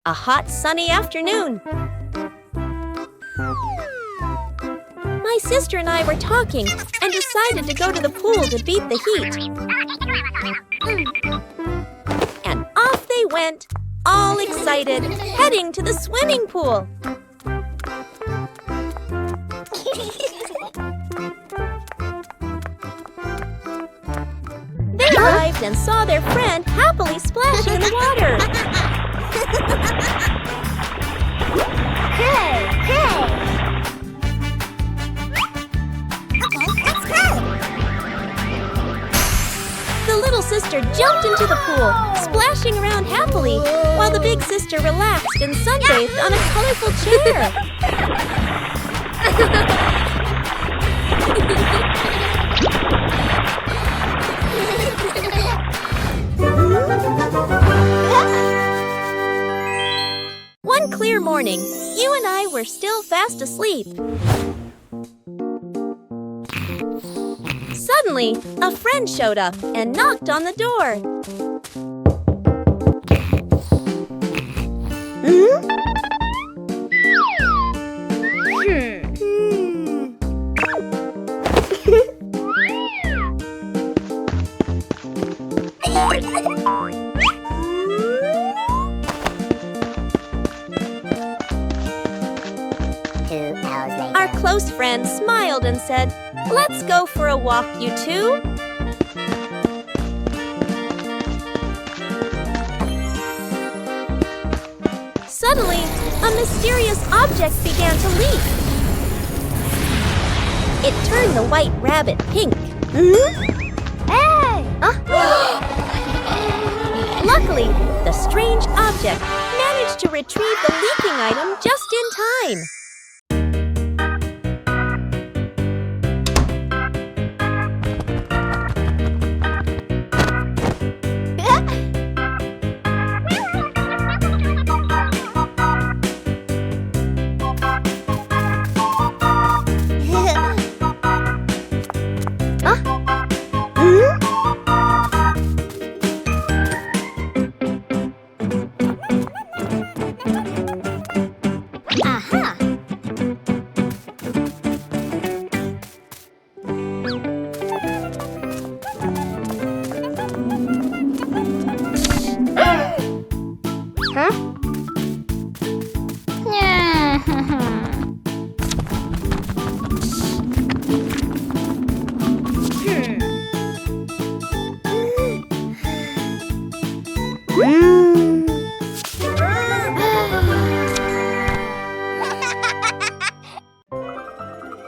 a hot sunny afternoon. My sister and I were talking and decided to go to the pool to beat the heat. And off they went, all excited, heading to the swimming pool. They arrived and saw their friend happily splashing in the water. Hey, hey! Okay, let's go! The little sister jumped into the pool, splashing around happily, while the big sister relaxed and sunbathed on a colorful chair. One clear morning, you and I were still fast asleep. Suddenly, a friend showed up and knocked on the door. Our close friend smiled and said, "Let's go for a walk, you two." Suddenly, a mysterious object began to leak. It turned the white rabbit pink. Hey! Luckily, the strange object managed to retrieve the leaking item just in time.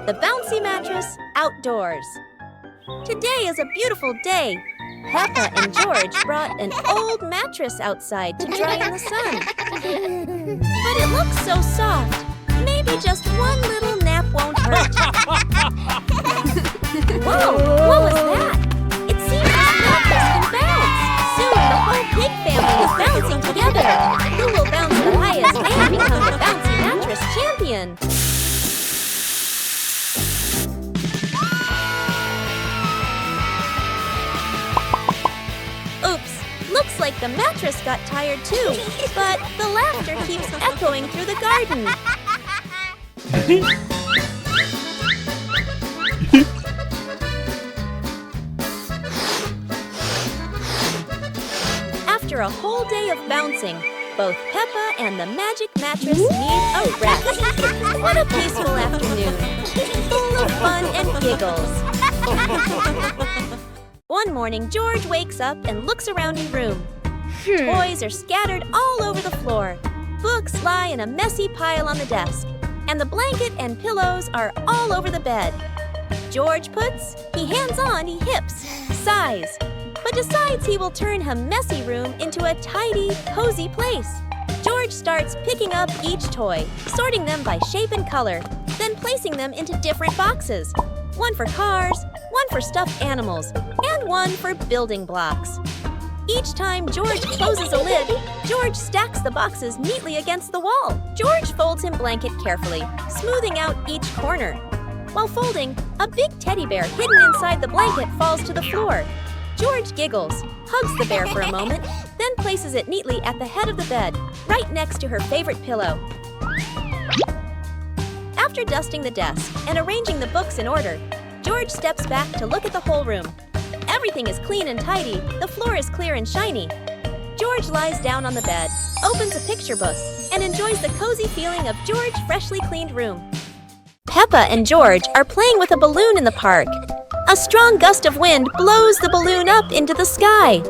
The bouncy mattress outdoors. Today is a beautiful day. Peppa and George brought an old mattress outside to dry in the sun. But it looks so soft. Maybe just one little nap won't hurt. Whoa, what was that? It seems this mattress can bounce. Soon the whole pig family is bouncing together. Who will bounce the highest and become the bouncy mattress champion? Looks like the mattress got tired too, but the laughter keeps echoing through the garden. After a whole day of bouncing, both Peppa and the magic mattress need a rest. What a peaceful afternoon, full of fun and giggles. One morning, George wakes up and looks around his room. Toys are scattered all over the floor. Books lie in a messy pile on the desk. And the blanket and pillows are all over the bed. George puts, he hands on, he hips, sighs, but decides he will turn a messy room into a tidy, cozy place. George starts picking up each toy, sorting them by shape and color, then placing them into different boxes. One for cars, one for stuffed animals, and one for building blocks. Each time George closes a lid, George stacks the boxes neatly against the wall. George folds his blanket carefully, smoothing out each corner. While folding, a big teddy bear hidden inside the blanket falls to the floor. George giggles, hugs the bear for a moment, then places it neatly at the head of the bed, right next to her favorite pillow. After dusting the desk and arranging the books in order, George steps back to look at the whole room. Everything is clean and tidy, the floor is clear and shiny. George lies down on the bed, opens a picture book, and enjoys the cozy feeling of George's freshly cleaned room. Peppa and George are playing with a balloon in the park. A strong gust of wind blows the balloon up into the sky.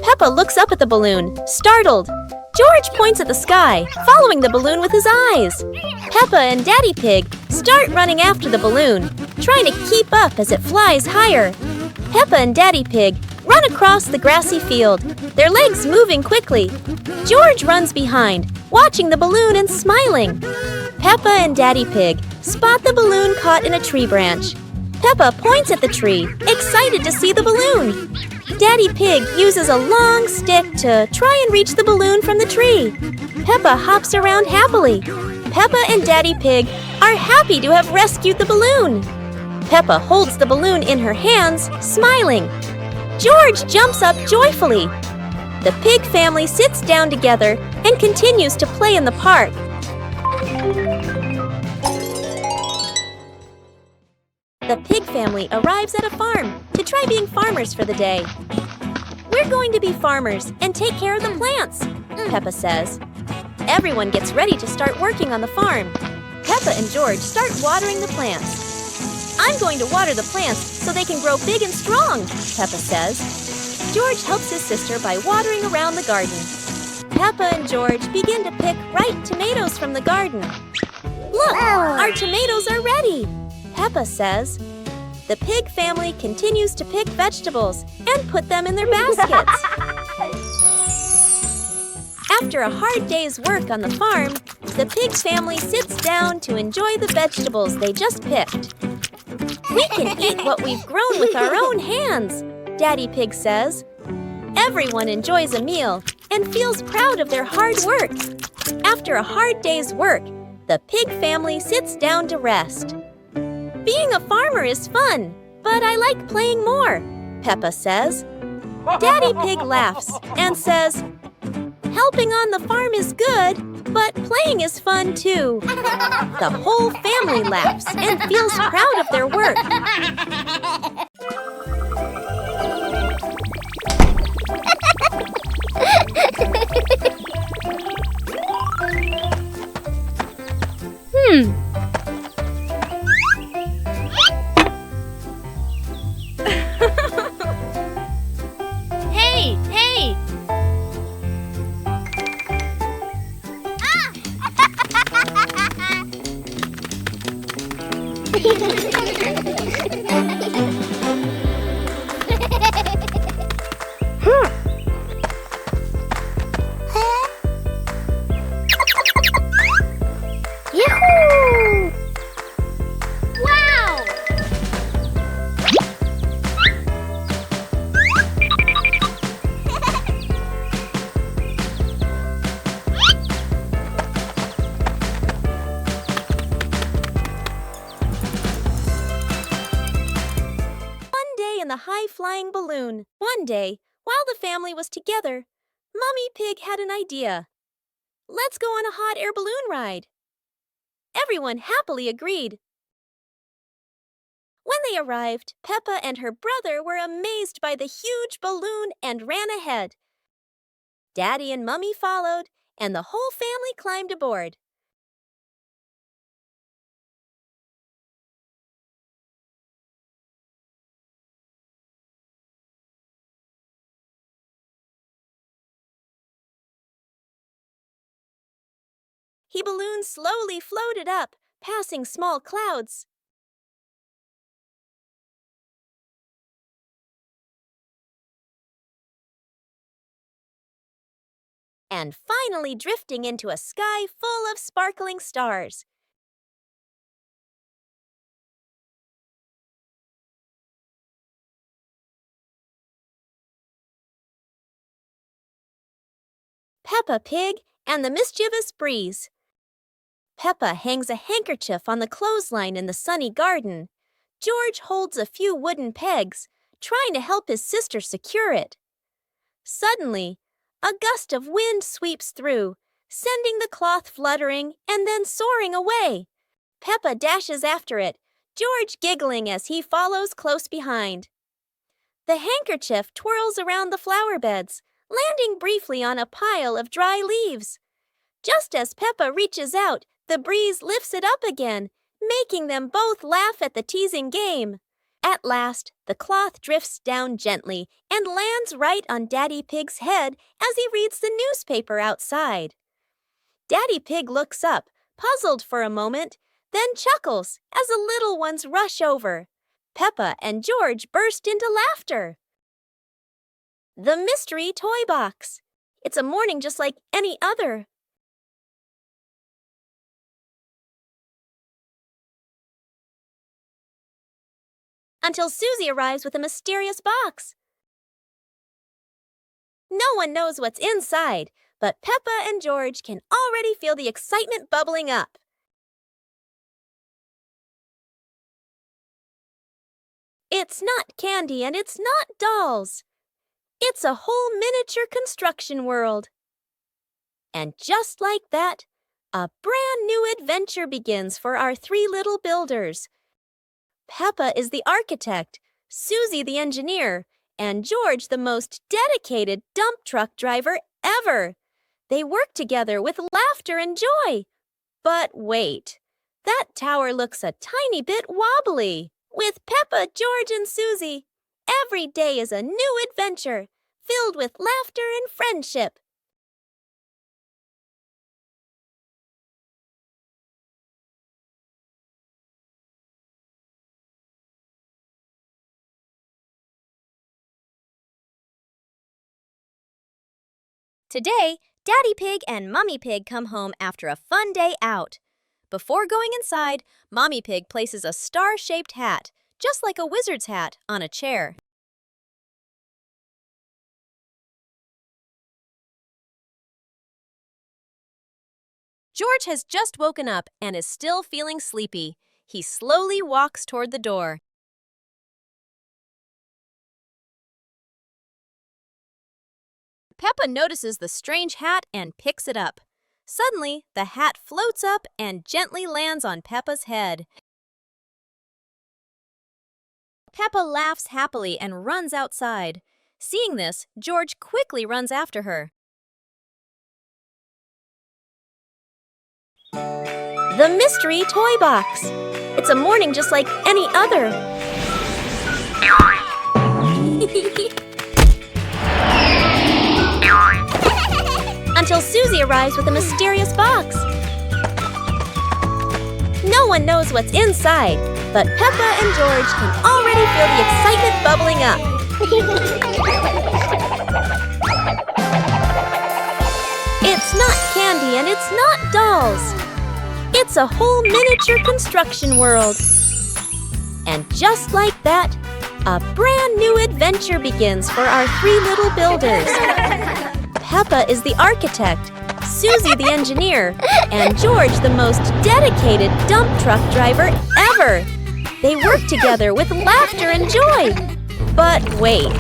Peppa looks up at the balloon, startled. George points at the sky, following the balloon with his eyes. Peppa and Daddy Pig start running after the balloon, trying to keep up as it flies higher. Peppa and Daddy Pig run across the grassy field, their legs moving quickly. George runs behind, watching the balloon and smiling. Peppa and Daddy Pig spot the balloon caught in a tree branch. Peppa points at the tree, excited to see the balloon. Daddy Pig uses a long stick to try and reach the balloon from the tree. Peppa hops around happily. Peppa and Daddy Pig are happy to have rescued the balloon. Peppa holds the balloon in her hands, smiling. George jumps up joyfully. The pig family sits down together and continues to play in the park. The pig family arrives at a farm to try being farmers for the day. We're going to be farmers and take care of the plants, Peppa says. Everyone gets ready to start working on the farm. Peppa and George start watering the plants. I'm going to water the plants so they can grow big and strong, Peppa says. George helps his sister by watering around the garden. Peppa and George begin to pick ripe tomatoes from the garden. Look, our tomatoes are ready, Peppa says. The pig family continues to pick vegetables and put them in their baskets. After a hard day's work on the farm, the pig family sits down to enjoy the vegetables they just picked. We can eat what we've grown with our own hands, Daddy Pig says. Everyone enjoys a meal and feels proud of their hard work. After a hard day's work, the pig family sits down to rest. Being a farmer is fun, but I like playing more, Peppa says. Daddy Pig laughs and says, helping on the farm is good, but playing is fun too. The whole family laughs and feels proud of their work. Hey, hey! Yahoo! Wow! One day in the high-flying balloon. One day, while the family was together, Mummy Pig had an idea. Let's go on a hot air balloon ride. Everyone happily agreed. When they arrived, Peppa and her brother were amazed by the huge balloon and ran ahead. Daddy and Mummy followed, and the whole family climbed aboard. The balloon slowly floated up, passing small clouds. And finally drifting into a sky full of sparkling stars. Peppa Pig and the Mischievous Breeze. Peppa hangs a handkerchief on the clothesline in the sunny garden. George holds a few wooden pegs, trying to help his sister secure it. Suddenly, a gust of wind sweeps through, sending the cloth fluttering and then soaring away. Peppa dashes after it, George giggling as he follows close behind. The handkerchief twirls around the flower beds, landing briefly on a pile of dry leaves. Just as Peppa reaches out, the breeze lifts it up again, making them both laugh at the teasing game. At last, the cloth drifts down gently and lands right on Daddy Pig's head as he reads the newspaper outside. Daddy Pig looks up, puzzled for a moment, then chuckles as the little ones rush over. Peppa and George burst into laughter. The Mystery Toy Box. It's a morning just like any other. Until Susie arrives with a mysterious box. No one knows what's inside, but Peppa and George can already feel the excitement bubbling up. It's not candy and it's not dolls. It's a whole miniature construction world. And just like that, a brand new adventure begins for our three little builders. Peppa is the architect, Susie the engineer, and George the most dedicated dump truck driver ever. They work together with laughter and joy. But wait, that tower looks a tiny bit wobbly. With Peppa, George, and Susie, every day is a new adventure, filled with laughter and friendship. Today, Daddy Pig and Mummy Pig come home after a fun day out. Before going inside, Mommy Pig places a star-shaped hat, just like a wizard's hat, on a chair. George has just woken up and is still feeling sleepy. He slowly walks toward the door. Peppa notices the strange hat and picks it up. Suddenly, the hat floats up and gently lands on Peppa's head. Peppa laughs happily and runs outside. Seeing this, George quickly runs after her. The Mystery Toy Box. It's a morning just like any other. Until Susie arrives with a mysterious box. No one knows what's inside, but Peppa and George can already feel the excitement bubbling up. It's not candy and it's not dolls. It's a whole miniature construction world. And just like that, a brand new adventure begins for our three little builders. Peppa is the architect, Susie the engineer, and George the most dedicated dump truck driver ever. They work together with laughter and joy. But wait,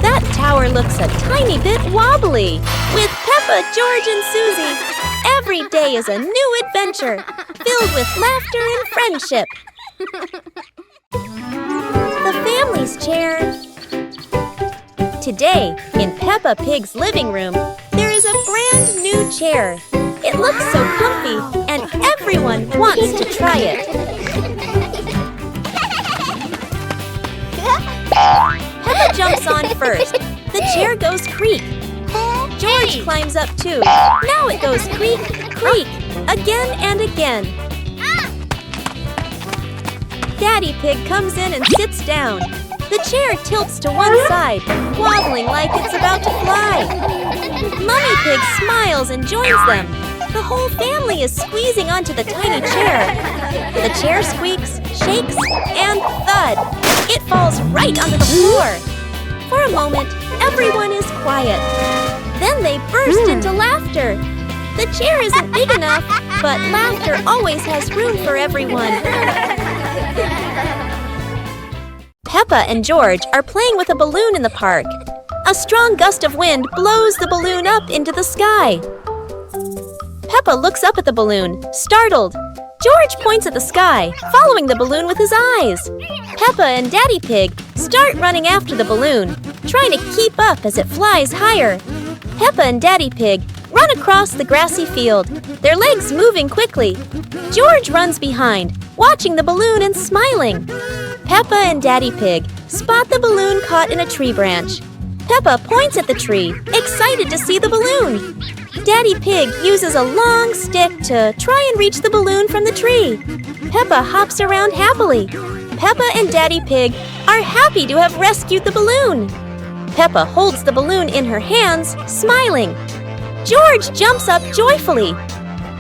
that tower looks a tiny bit wobbly. With Peppa, George, and Susie, every day is a new adventure, filled with laughter and friendship. The family's chair. Today, in Peppa Pig's living room, there is a brand new chair. It looks so comfy, and everyone wants to try it. Peppa jumps on first. The chair goes creak. George climbs up too. Now it goes creak, creak, again and again. Daddy Pig comes in and sits down. The chair tilts to one side, wobbling like it's about to fly. Mummy Pig smiles and joins them. The whole family is squeezing onto the tiny chair. The chair squeaks, shakes, and thud. It falls right onto the floor. For a moment, everyone is quiet. Then they burst into laughter. The chair isn't big enough, but laughter always has room for everyone. Peppa and George are playing with a balloon in the park. A strong gust of wind blows the balloon up into the sky. Peppa looks up at the balloon, startled. George points at the sky, following the balloon with his eyes. Peppa and Daddy Pig start running after the balloon, trying to keep up as it flies higher. Peppa and Daddy Pig run across the grassy field, their legs moving quickly. George runs behind, watching the balloon and smiling. Peppa and Daddy Pig spot the balloon caught in a tree branch. Peppa points at the tree, excited to see the balloon. Daddy Pig uses a long stick to try and reach the balloon from the tree. Peppa hops around happily. Peppa and Daddy Pig are happy to have rescued the balloon. Peppa holds the balloon in her hands, smiling. George jumps up joyfully.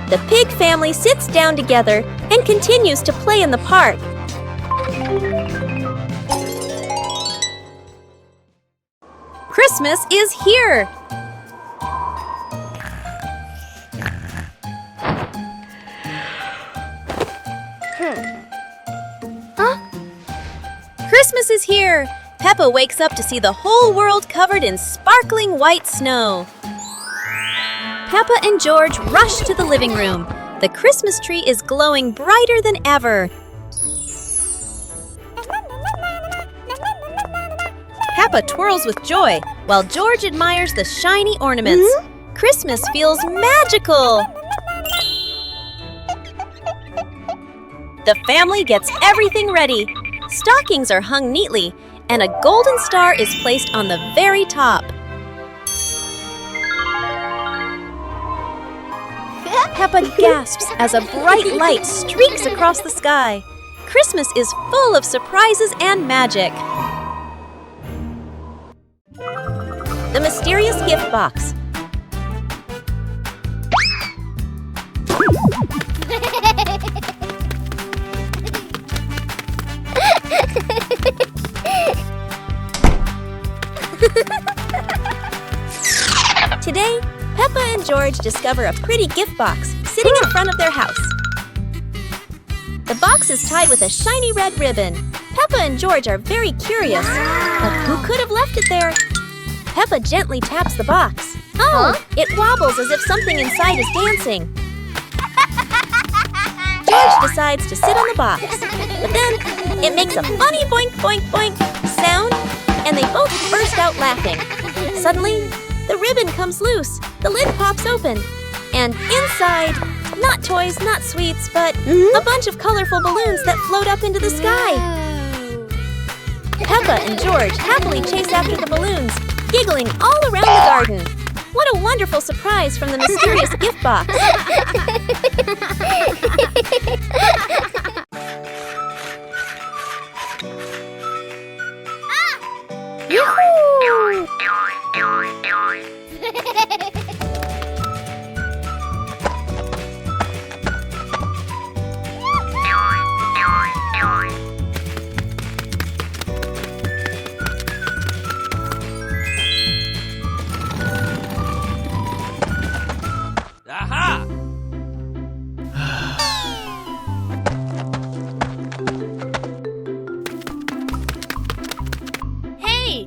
The pig family sits down together and continues to play in the park. Christmas is here! Christmas is here! Peppa wakes up to see the whole world covered in sparkling white snow. Peppa and George rush to the living room. The Christmas tree is glowing brighter than ever. Peppa twirls with joy, while George admires the shiny ornaments. Christmas feels magical! The family gets everything ready. Stockings are hung neatly, and a golden star is placed on the very top. Peppa gasps as a bright light streaks across the sky. Christmas is full of surprises and magic. The mysterious gift box. Today, Peppa and George discover a pretty gift box sitting in front of their house. The box is tied with a shiny red ribbon. Peppa and George are very curious, but who could have left it there? Peppa gently taps the box. Oh, it wobbles as if something inside is dancing. George decides to sit on the box, but then it makes a funny boink boink boink sound, and they both burst out laughing. Suddenly, the ribbon comes loose, the lid pops open, and inside, not toys, not sweets, but a bunch of colorful balloons that float up into the sky. Peppa and George happily chase after the balloons, giggling all around the garden. What a wonderful surprise from the mysterious gift box. Yoo-hoo! Aha! Hey!